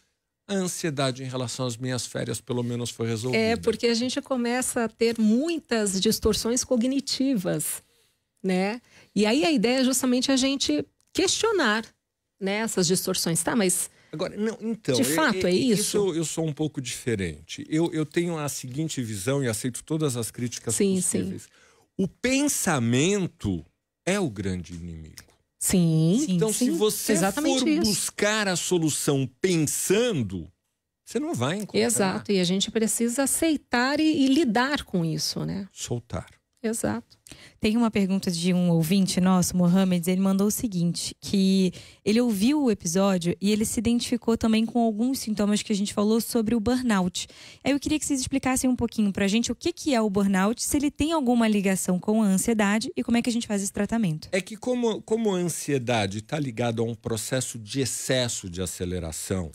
a ansiedade em relação às minhas férias pelo menos foi resolvida. Porque a gente começa a ter muitas distorções cognitivas, né? E aí a ideia é justamente a gente questionar, né, essas distorções. Tá, mas... Agora, não, então, de fato, é isso? Eu sou um pouco diferente. Eu tenho a seguinte visão e aceito todas as críticas possíveis. O pensamento é o grande inimigo. Então, se você for buscar a solução pensando, você não vai encontrar. Exato, e a gente precisa aceitar e lidar com isso, né? Soltar. Exato. Tem uma pergunta de um ouvinte nosso, Mohamed, ele mandou o seguinte, que ele ouviu o episódio e ele se identificou também com alguns sintomas que a gente falou sobre o burnout. Aí eu queria que vocês explicassem um pouquinho pra gente o que é o burnout, se ele tem alguma ligação com a ansiedade e como é que a gente faz esse tratamento. É que como a ansiedade está ligada a um processo de excesso de aceleração,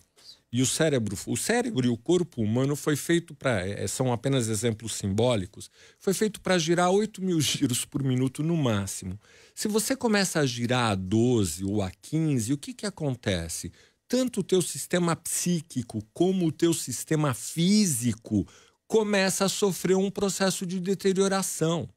e o cérebro e o corpo humano foi feito para... São apenas exemplos simbólicos. Foi feito para girar 8.000 giros por minuto no máximo. Se você começa a girar a 12 ou a 15, o que acontece? Tanto o teu sistema psíquico como o teu sistema físico começa a sofrer um processo de deterioração.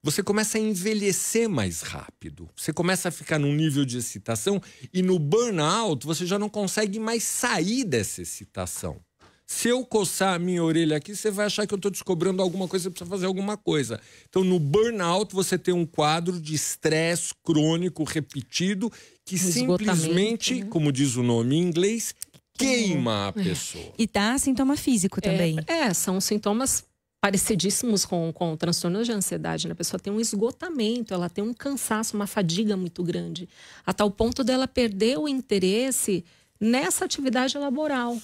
Você começa a envelhecer mais rápido. Você começa a ficar num nível de excitação e no burnout você já não consegue mais sair dessa excitação. Se eu coçar a minha orelha aqui, você vai achar que eu estou descobrindo alguma coisa, você precisa fazer alguma coisa. Então, no burnout, você tem um quadro de estresse crônico repetido que simplesmente, né? Como diz o nome em inglês, queima a pessoa. E dá sintoma físico também. São sintomas parecidíssimos com transtornos de ansiedade, né? A pessoa tem um esgotamento, ela tem um cansaço, uma fadiga muito grande, a tal ponto dela perder o interesse nessa atividade laboral,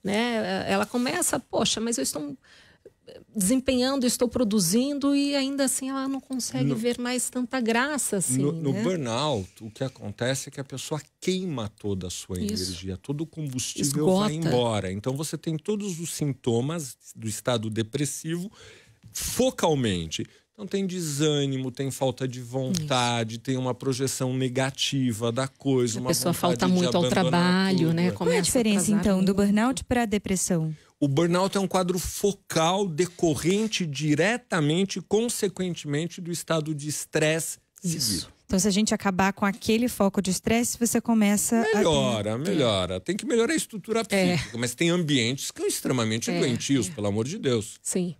né? Ela começa, poxa, mas eu estou desempenhando, estou produzindo e ainda assim ela não consegue ver mais tanta graça assim. No né? burnout, o que acontece é que a pessoa queima toda a sua energia, todo o combustível vai Esgota. embora. Então você tem todos os sintomas do estado depressivo focalmente. Então tem desânimo, tem falta de vontade, tem uma projeção negativa da coisa. A uma pessoa vontade falta de muito ao abandonar trabalho, tudo. né? Qual é a diferença, então, do burnout para a depressão? O burnout é um quadro focal decorrente diretamente, consequentemente, do estado de estresse seguido. Então, se a gente acabar com aquele foco de estresse, você começa Melhora. Tem que melhorar a estrutura psíquica, mas tem ambientes que são extremamente doentios, pelo amor de Deus. Sim.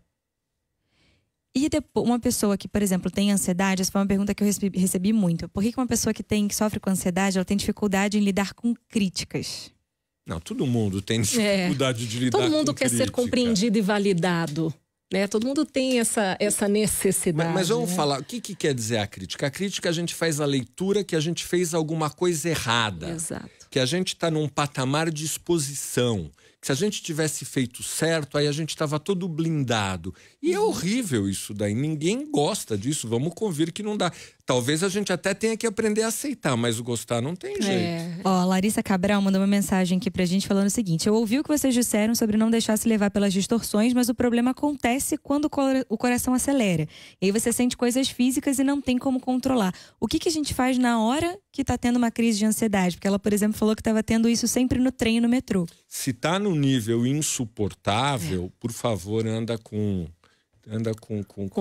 E depois, uma pessoa que, por exemplo, tem ansiedade, essa foi uma pergunta que eu recebi muito. Por que uma pessoa que sofre com ansiedade, ela tem dificuldade em lidar com críticas? Não, todo mundo tem dificuldade de lidar com Todo mundo quer crítica. ser compreendido e validado, né? Todo mundo tem essa necessidade. Mas vamos né? falar, o que quer dizer a crítica? A crítica, a gente faz a leitura que a gente fez alguma coisa errada. Exato. Que a gente está num patamar de exposição. Que se a gente tivesse feito certo, aí a gente estava todo blindado. E é horrível isso daí. Ninguém gosta disso. Vamos convir que não dá. Talvez a gente até tenha que aprender a aceitar, mas o gostar não tem jeito. Ó, a Larissa Cabral mandou uma mensagem aqui pra gente falando o seguinte: eu ouvi o que vocês disseram sobre não deixar se levar pelas distorções, mas o problema acontece quando o coração acelera. E aí você sente coisas físicas e não tem como controlar. O que a gente faz na hora que tá tendo uma crise de ansiedade? Porque ela, por exemplo, falou que estava tendo isso sempre no trem e no metrô. Se tá no nível insuportável, por favor, anda com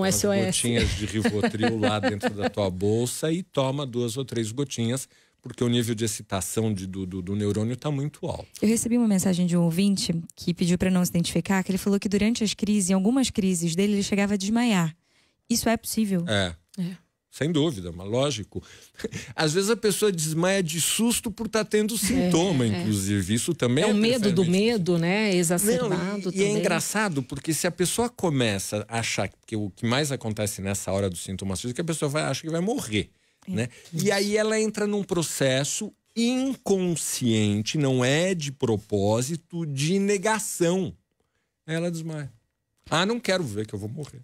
as SOS. gotinhas de Rivotril lá dentro da tua bolsa e toma 2 ou 3 gotinhas, porque o nível de excitação do neurônio está muito alto. Eu recebi uma mensagem de um ouvinte que pediu para não se identificar, que ele falou que durante as crises, em algumas crises dele, ele chegava a desmaiar. Isso é possível? Sem dúvida, mas lógico. Às vezes a pessoa desmaia de susto por estar tendo sintoma, inclusive. Isso também é o medo do medo, né? Exacerbado e é engraçado, porque se a pessoa começa a achar que o que mais acontece nessa hora dos sintomas físicos, a pessoa acha que vai morrer, né? E aí ela entra num processo inconsciente, não é de propósito, de negação. Aí ela desmaia. Não quero ver que eu vou morrer.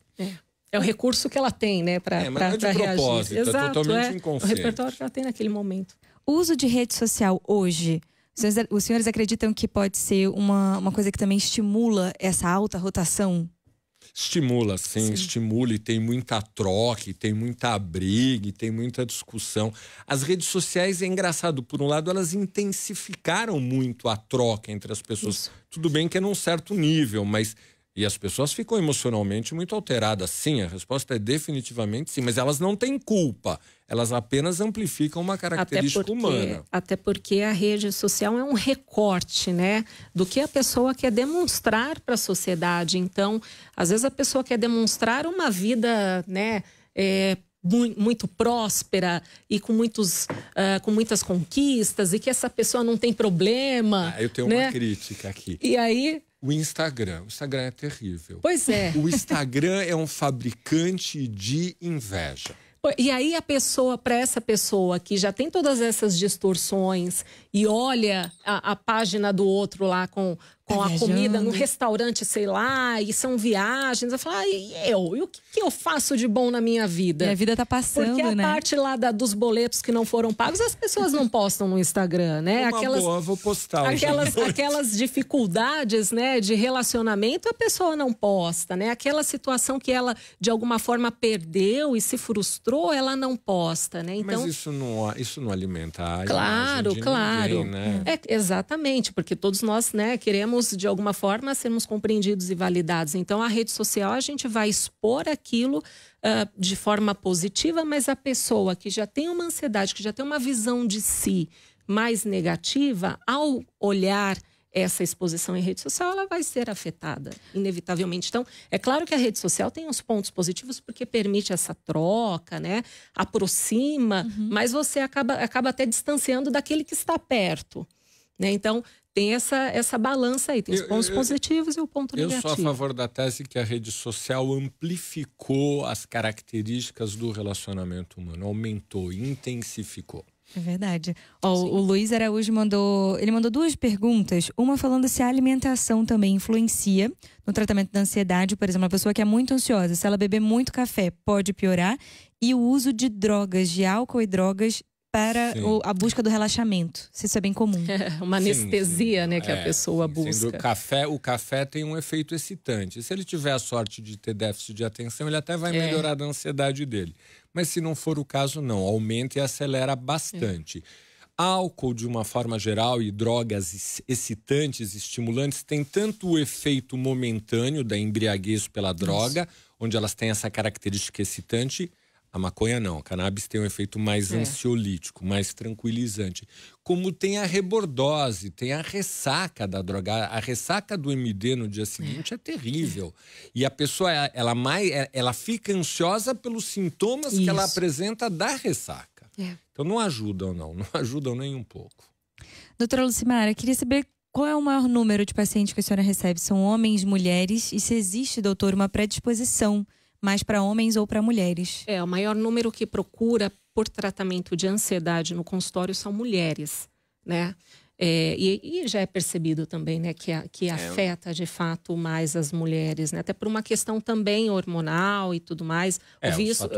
É o recurso que ela tem, né, para mas não é de propósito, reagir. é totalmente inconsciente. O repertório que ela tem naquele momento. O uso de rede social hoje, os senhores acreditam que pode ser uma coisa que também estimula essa alta rotação? Estimula, sim, estimula, e tem muita troca, e tem muita briga, e tem muita discussão. As redes sociais, é engraçado, por um lado, elas intensificaram muito a troca entre as pessoas. Isso. Tudo bem que é num certo nível, mas... E as pessoas ficam emocionalmente muito alteradas. Sim, a resposta é definitivamente sim. Mas elas não têm culpa. Elas apenas amplificam uma característica humana. Até porque a rede social é um recorte, né? Do que a pessoa quer demonstrar para a sociedade. Então, às vezes a pessoa quer demonstrar uma vida, né? Muito próspera e com muitas conquistas. E que essa pessoa não tem problema. Eu tenho uma crítica aqui. E aí... O Instagram é terrível. Pois é. O Instagram é um fabricante de inveja. E aí para essa pessoa que já tem todas essas distorções e olha a página do outro lá com a comida no restaurante, sei lá, e são viagens, eu falo, e o que eu faço de bom na minha vida? E a vida tá passando, porque a né? parte lá dos boletos que não foram pagos, as pessoas não postam no Instagram, né? Vou postar. Aquelas dificuldades, né, de relacionamento, a pessoa não posta, né? Aquela situação que ela, de alguma forma, perdeu e se frustrou, ela não posta, né? Então, mas isso não alimenta a claro. Ninguém, né? Exatamente, porque todos nós, né, queremos, de alguma forma, sermos compreendidos e validados. Então, a rede social, a gente vai expor aquilo de forma positiva, mas a pessoa que já tem uma ansiedade, que já tem uma visão de si mais negativa, ao olhar essa exposição em rede social, ela vai ser afetada, inevitavelmente. Então, é claro que a rede social tem os pontos positivos porque permite essa troca, né? Aproxima, mas você acaba até distanciando daquele que está perto, né? Então, tem essa balança aí, tem os pontos positivos e o ponto negativo. Eu sou a favor da tese que a rede social amplificou as características do relacionamento humano, aumentou, intensificou. É verdade. O Luiz Araújo mandou 2 perguntas. Uma falando se a alimentação também influencia no tratamento da ansiedade. Por exemplo, uma pessoa que é muito ansiosa, se ela beber muito café, pode piorar. E o uso de drogas, de álcool e drogas para a busca do relaxamento. Isso é bem comum. Uma anestesia, né, que a pessoa busca. O café tem um efeito excitante. Se ele tiver a sorte de ter déficit de atenção, ele até vai melhorar a ansiedade dele. Mas se não for o caso, não. Aumenta e acelera bastante. Álcool, de uma forma geral, e drogas excitantes, estimulantes, tem tanto o efeito momentâneo da embriaguez pela droga, onde elas têm essa característica excitante. A maconha não, a cannabis tem um efeito mais ansiolítico, mais tranquilizante. Como tem a rebordose, tem a ressaca da droga. A ressaca do MD no dia seguinte é terrível. E a pessoa, ela fica ansiosa pelos sintomas que ela apresenta da ressaca. Então não ajudam, não ajudam nem um pouco. Doutora Lucimara, queria saber qual é o maior número de pacientes que a senhora recebe? São homens, mulheres? E se existe, doutor, uma predisposição mais para homens ou para mulheres? O maior número que procura por tratamento de ansiedade no consultório são mulheres, né? E já é percebido também, né, que afeta de fato mais as mulheres, né? Até por uma questão também hormonal e tudo mais.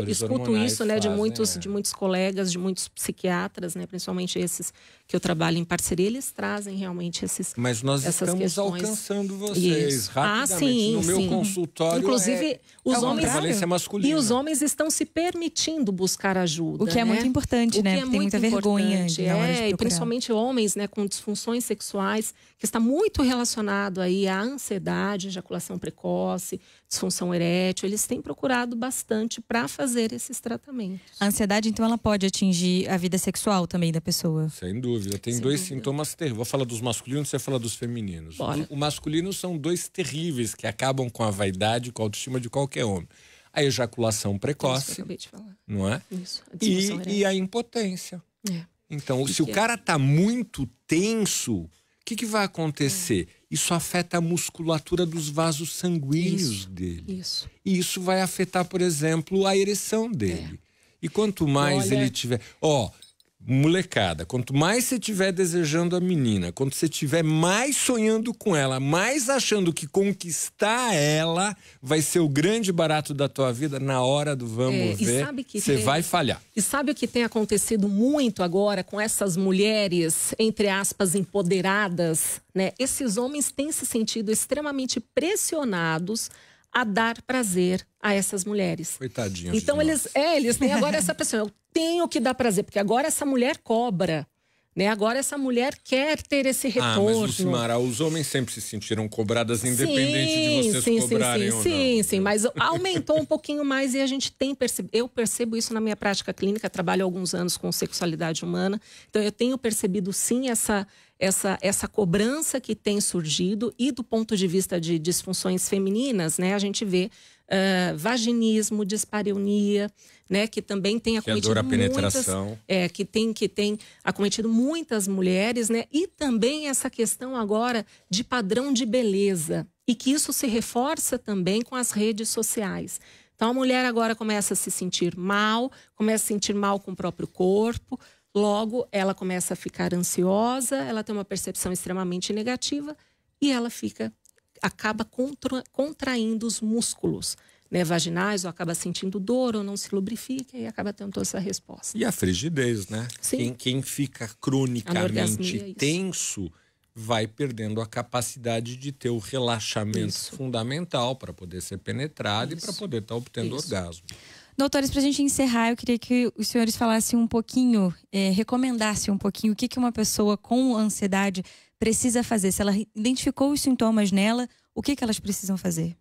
Escuto isso, né, de muitos colegas, de muitos psiquiatras, né, principalmente esses que eu trabalho em parceria, eles trazem realmente essas questões. Mas nós estamos alcançando vocês rapidamente. Sim, no meu consultório. Inclusive, os homens prevalência masculina. E os homens estão se permitindo buscar ajuda. O que é muito importante, né? Porque tem muita vergonha na hora de procurar. E principalmente homens, né, com disfunções sexuais, que está muito relacionado aí à ansiedade, ejaculação precoce, disfunção erétil. Eles têm procurado bastante para fazer esses tratamentos. A ansiedade, então, ela pode atingir a vida sexual também da pessoa? Sem dúvida. Tem dois sintomas terríveis. Vou falar dos masculinos, você fala dos femininos. O masculino são 2 terríveis que acabam com a vaidade, com a autoestima de qualquer homem. A ejaculação precoce, eu acabei de falar. Não é? Isso. E a impotência. Então, se o cara está muito tenso, o que vai acontecer? Isso afeta a musculatura dos vasos sanguíneos dele. E isso vai afetar, por exemplo, a ereção dele. E quanto mais ele tiver... Molecada, quanto mais você estiver desejando a menina, quanto você estiver mais sonhando com ela, mais achando que conquistar ela vai ser o grande barato da tua vida, na hora do vamos ver, você vai falhar. E sabe o que tem acontecido muito agora com essas mulheres, entre aspas, empoderadas, né? Esses homens têm se sentido extremamente pressionados a dar prazer a essas mulheres. Coitadinhos. Então eles têm agora essa pressão. Eu tenho que dar prazer, porque agora essa mulher cobra, né? Agora essa mulher quer ter esse retorno. Mas, Lucimara, os homens sempre se sentiram cobradas, independente de vocês cobrarem ou não. Sim, mas aumentou um pouquinho mais e a gente tem percebido. Eu percebo isso na minha prática clínica, trabalho há alguns anos com sexualidade humana, então eu tenho percebido sim essa cobrança que tem surgido, e do ponto de vista de disfunções femininas, né, a gente vê vaginismo, dispareunia, né, que também tem acometido que tem acometido muitas mulheres, né, e também essa questão agora de padrão de beleza, e que isso se reforça também com as redes sociais. Então a mulher agora começa a se sentir mal, começa a sentir mal com o próprio corpo. Logo, ela começa a ficar ansiosa, ela tem uma percepção extremamente negativa e ela acaba contraindo os músculos, né, vaginais, ou acaba sentindo dor, ou não se lubrifica, e acaba tendo toda essa resposta. E a frigidez, né? Sim. Quem fica cronicamente tenso vai perdendo a capacidade de ter o relaxamento fundamental para poder ser penetrado e para poder estar obtendo orgasmo. Doutores, para a gente encerrar, eu queria que os senhores falassem um pouquinho, recomendassem um pouquinho o que uma pessoa com ansiedade precisa fazer. Se ela identificou os sintomas nela, o que elas precisam fazer?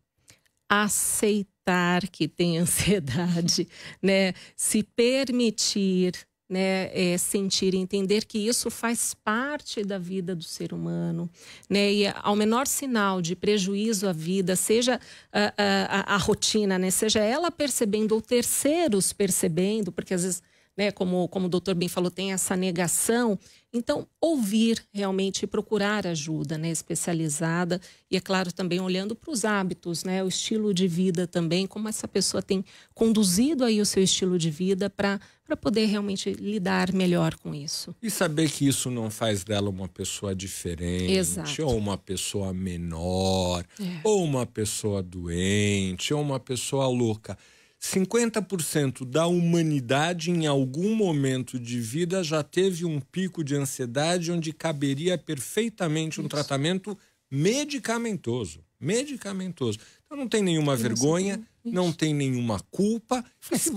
Aceitar que tem ansiedade, né? Se permitir, né, sentir, entender que isso faz parte da vida do ser humano, né, e ao menor sinal de prejuízo à vida, seja a rotina, né, seja ela percebendo ou terceiros percebendo, porque às vezes né? Como o doutor bem falou, tem essa negação. Então, ouvir realmente, procurar ajuda, né, especializada. E, é claro, também olhando para os hábitos, né, o estilo de vida também, como essa pessoa tem conduzido aí o seu estilo de vida para poder realmente lidar melhor com isso. E saber que isso não faz dela uma pessoa diferente, Exato. ou uma pessoa menor, ou uma pessoa doente, ou uma pessoa louca. 50% da humanidade em algum momento de vida já teve um pico de ansiedade onde caberia perfeitamente um tratamento medicamentoso. Então não tem nenhuma vergonha, não tem nenhuma culpa. E se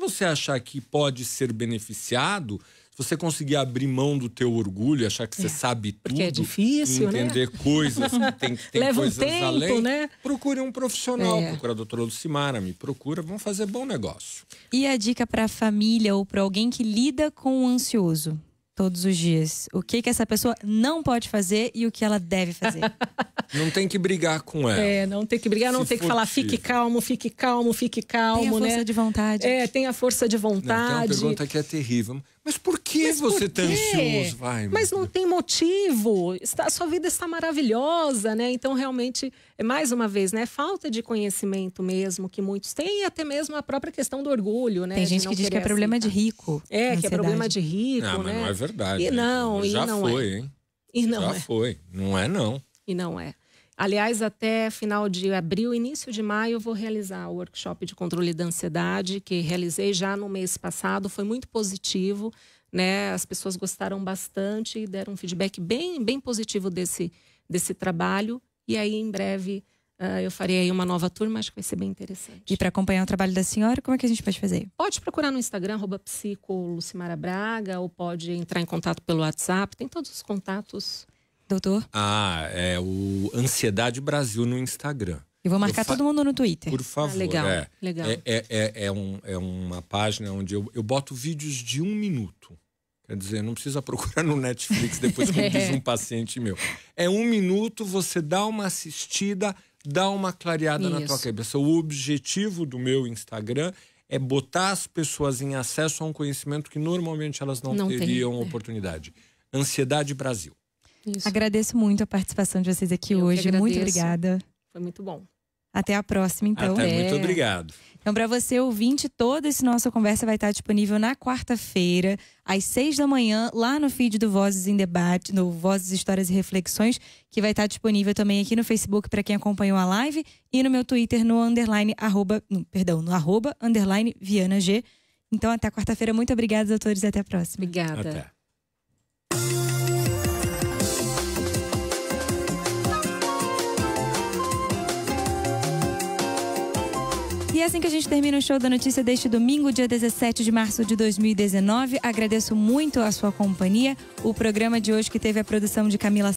você achar que pode ser beneficiado, se você conseguir abrir mão do teu orgulho, achar que você sabe tudo, porque é difícil, entender coisas que tem leva coisas um tempo, além, né? Procure um profissional, procura a doutora Lucimara, me procura, vamos fazer bom negócio. E a dica para a família ou para alguém que lida com o ansioso todos os dias? O que essa pessoa não pode fazer e o que ela deve fazer? Não tem que brigar com ela. Não tem que brigar, não tem que falar fique calmo, fique calmo, fique calmo, tem a força de vontade. Tem a força de vontade. Não, tem uma pergunta que é terrível. Mas por que você está ansioso? Mas não tem motivo. A sua vida está maravilhosa, né? Então, realmente, mais uma vez, né? Falta de conhecimento mesmo, que muitos têm, e até mesmo a própria questão do orgulho, né? Tem gente que diz que é problema de rico. Que é problema de rico, né? Mas não é verdade. Já foi, hein? E não já foi. Não é, não. E não é. Aliás, até final de abril, início de maio, eu vou realizar o workshop de controle da ansiedade, que realizei já no mês passado. Foi muito positivo, né? As pessoas gostaram bastante e deram um feedback bem positivo desse trabalho. E aí, em breve, eu farei aí uma nova turma, acho que vai ser bem interessante. E para acompanhar o trabalho da senhora, como é que a gente pode fazer? Pode procurar no Instagram, @psicolucimarabraga, ou pode entrar em contato pelo WhatsApp. Tem todos os contatos. Doutor? É o Ansiedade Brasil no Instagram. E vou marcar todo mundo no Twitter. Por favor. Legal. É uma página onde eu boto vídeos de 1 minuto. Quer dizer, não precisa procurar no Netflix depois que diz um paciente meu. É 1 minuto, você dá uma assistida, dá uma clareada na tua cabeça. O objetivo do meu Instagram é botar as pessoas em acesso a um conhecimento que normalmente elas não teriam oportunidade. Ansiedade Brasil. Isso. Agradeço muito a participação de vocês aqui hoje. Muito obrigada. Foi muito bom. Até a próxima, então. Muito obrigado. Então, para você, ouvinte, toda essa nossa conversa vai estar disponível na quarta-feira, às 6 da manhã, lá no feed do Vozes em Debate, no Vozes, Histórias e Reflexões, que vai estar disponível também aqui no Facebook para quem acompanhou a live e no meu Twitter no @_VianaG. Então, até quarta-feira. Muito obrigada, doutores, e até a próxima. Obrigada. Até. E é assim que a gente termina o Show da Notícia deste domingo, dia 17 de março de 2019. Agradeço muito a sua companhia. O programa de hoje, que teve a produção de Camila